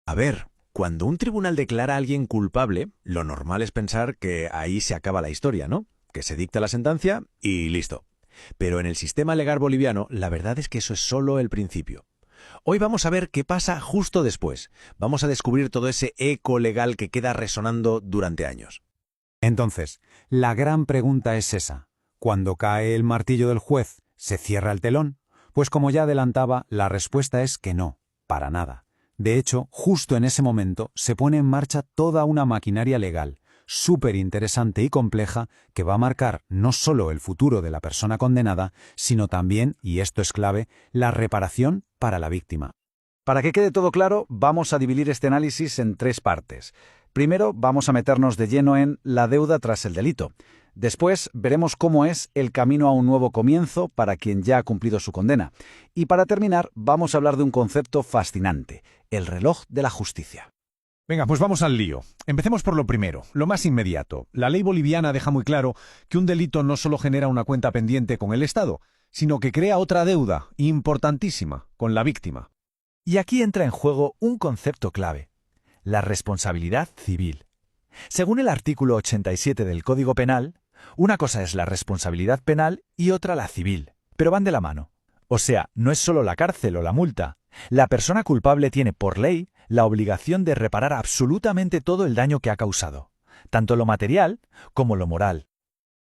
A ver, cuando un tribunal declara a alguien culpable, lo normal es pensar que ahí se acaba la historia, ¿no? Que se dicta la sentencia y listo. Pero en el sistema legal boliviano, la verdad es que eso es solo el principio. Hoy vamos a ver qué pasa justo después. Vamos a descubrir todo ese eco legal que queda resonando durante años. Entonces, la gran pregunta es esa. ¿Cuando cae el martillo del juez, se cierra el telón? Pues como ya adelantaba, la respuesta es que no, para nada. De hecho, justo en ese momento se pone en marcha toda una maquinaria legal, súper interesante y compleja, que va a marcar no solo el futuro de la persona condenada, sino también, y esto es clave, la reparación para la víctima. Para que quede todo claro, vamos a dividir este análisis en tres partes. Primero, vamos a meternos de lleno en la deuda tras el delito. Después, veremos cómo es el camino a un nuevo comienzo para quien ya ha cumplido su condena. Y para terminar, vamos a hablar de un concepto fascinante, el reloj de la justicia. Venga, pues vamos al lío. Empecemos por lo primero, lo más inmediato. La ley boliviana deja muy claro que un delito no solo genera una cuenta pendiente con el Estado, sino que crea otra deuda importantísima con la víctima. Y aquí entra en juego un concepto clave: la responsabilidad civil. Según el artículo 87 del Código Penal, una cosa es la responsabilidad penal y otra la civil, pero van de la mano. O sea, no es solo la cárcel o la multa. La persona culpable tiene, por ley, la obligación de reparar absolutamente todo el daño que ha causado, tanto lo material como lo moral.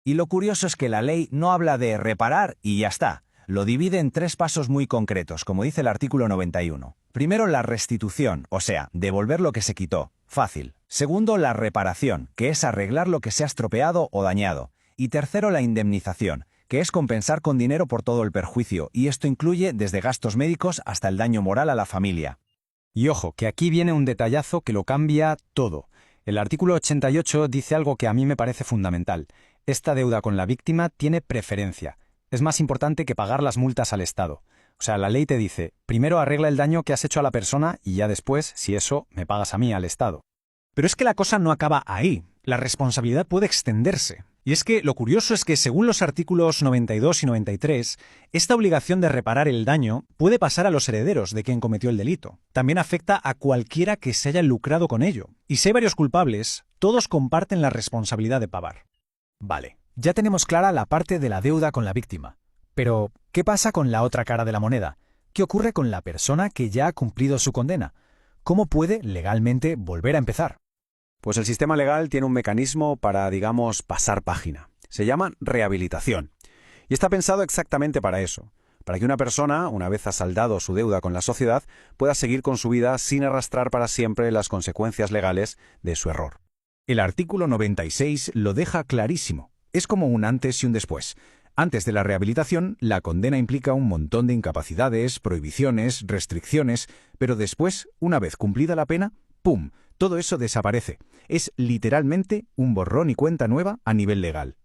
Y lo curioso es que la ley no habla de reparar y ya está. Lo divide en tres pasos muy concretos, como dice el artículo 91. Primero, la restitución, o sea, devolver lo que se quitó. Fácil. Segundo, la reparación, que es arreglar lo que se ha estropeado o dañado. Y tercero, la indemnización, que es compensar con dinero por todo el perjuicio, y esto incluye desde gastos médicos hasta el daño moral a la familia. Y ojo, que aquí viene un detallazo que lo cambia todo. El artículo 88 dice algo que a mí me parece fundamental. Esta deuda con la víctima tiene preferencia. Es más importante que pagar las multas al Estado. O sea, la ley te dice, primero arregla el daño que has hecho a la persona y ya después, si eso, me pagas a mí, al Estado. Pero es que la cosa no acaba ahí. La responsabilidad puede extenderse. Y es que lo curioso es que, según los artículos 92 y 93, esta obligación de reparar el daño puede pasar a los herederos de quien cometió el delito. También afecta a cualquiera que se haya lucrado con ello. Y si hay varios culpables, todos comparten la responsabilidad de pagar. Vale, ya tenemos clara la parte de la deuda con la víctima. Pero, ¿qué pasa con la otra cara de la moneda? ¿Qué ocurre con la persona que ya ha cumplido su condena? ¿Cómo puede legalmente volver a empezar? Pues el sistema legal tiene un mecanismo para, digamos, pasar página. Se llama rehabilitación. Y está pensado exactamente para eso. Para que una persona, una vez ha saldado su deuda con la sociedad, pueda seguir con su vida sin arrastrar para siempre las consecuencias legales de su error. El artículo 96 lo deja clarísimo. Es como un antes y un después. Antes de la rehabilitación, la condena implica un montón de incapacidades, prohibiciones, restricciones, pero después, una vez cumplida la pena, ¡pum!, todo eso desaparece. Es literalmente un borrón y cuenta nueva a nivel legal.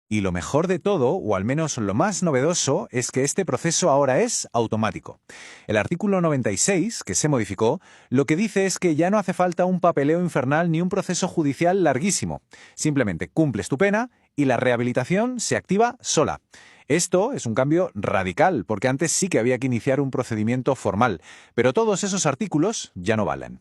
Y lo mejor de todo, o al menos lo más novedoso, es que este proceso ahora es automático. El artículo 96, que se modificó, lo que dice es que ya no hace falta un papeleo infernal ni un proceso judicial larguísimo. Simplemente cumples tu pena y la rehabilitación se activa sola. Esto es un cambio radical, porque antes sí que había que iniciar un procedimiento formal, pero todos esos artículos ya no valen.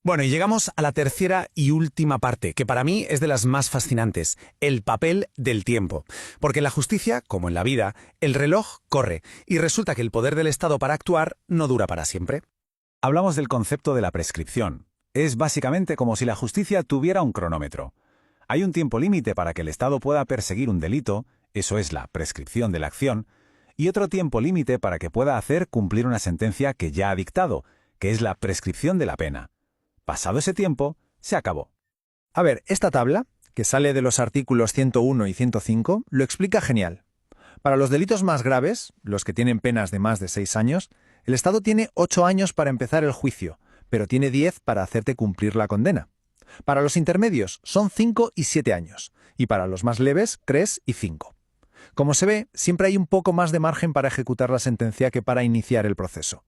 Bueno, y llegamos a la tercera y última parte, que para mí es de las más fascinantes, el papel del tiempo. Porque en la justicia, como en la vida, el reloj corre, y resulta que el poder del Estado para actuar no dura para siempre. Hablamos del concepto de la prescripción. Es básicamente como si la justicia tuviera un cronómetro. Hay un tiempo límite para que el Estado pueda perseguir un delito, eso es la prescripción de la acción, y otro tiempo límite para que pueda hacer cumplir una sentencia que ya ha dictado, que es la prescripción de la pena. Pasado ese tiempo, se acabó. A ver, esta tabla, que sale de los artículos 101 y 105, lo explica genial. Para los delitos más graves, los que tienen penas de más de 6 años, el Estado tiene 8 años para empezar el juicio, pero tiene 10 para hacerte cumplir la condena. Para los intermedios son 5 y 7 años, y para los más leves, 3 y 5. Como se ve, siempre hay un poco más de margen para ejecutar la sentencia que para iniciar el proceso.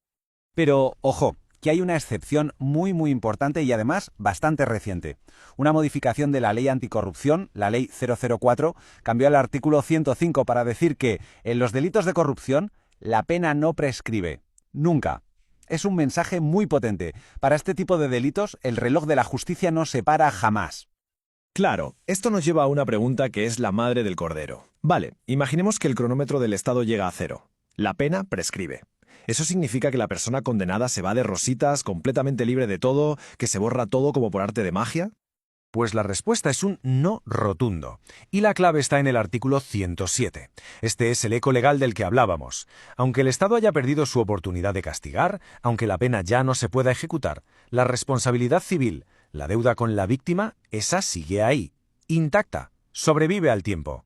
Pero, ojo, que hay una excepción muy importante y además bastante reciente. Una modificación de la ley anticorrupción, la ley 004, cambió el artículo 105 para decir que en los delitos de corrupción la pena no prescribe. Nunca. es un mensaje muy potente. Para este tipo de delitos, el reloj de la justicia no se para jamás. Claro, esto nos lleva a una pregunta que es la madre del cordero. Vale, imaginemos que el cronómetro del Estado llega a 0. La pena prescribe. ¿Eso significa que la persona condenada se va de rositas, completamente libre de todo, que se borra todo como por arte de magia? Pues la respuesta es un no rotundo. Y la clave está en el artículo 107. Este es el eco legal del que hablábamos. Aunque el Estado haya perdido su oportunidad de castigar, aunque la pena ya no se pueda ejecutar, la responsabilidad civil, la deuda con la víctima, esa sigue ahí, intacta, sobrevive al tiempo.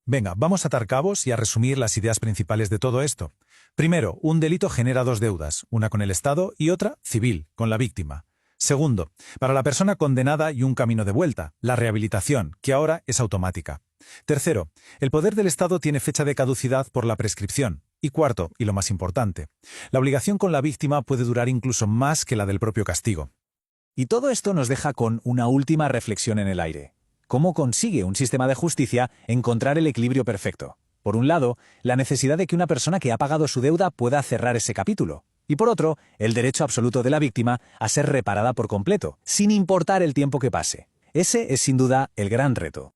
Venga, vamos a atar cabos y a resumir las ideas principales de todo esto. Primero, un delito genera dos deudas, una con el Estado y otra, civil, con la víctima. Segundo, para la persona condenada y un camino de vuelta, la rehabilitación, que ahora es automática. Tercero, el poder del Estado tiene fecha de caducidad por la prescripción. Y cuarto, y lo más importante, la obligación con la víctima puede durar incluso más que la del propio castigo. Y todo esto nos deja con una última reflexión en el aire. ¿Cómo consigue un sistema de justicia encontrar el equilibrio perfecto? Por un lado, la necesidad de que una persona que ha pagado su deuda pueda cerrar ese capítulo. Y por otro, el derecho absoluto de la víctima a ser reparada por completo, sin importar el tiempo que pase. Ese es sin duda el gran reto.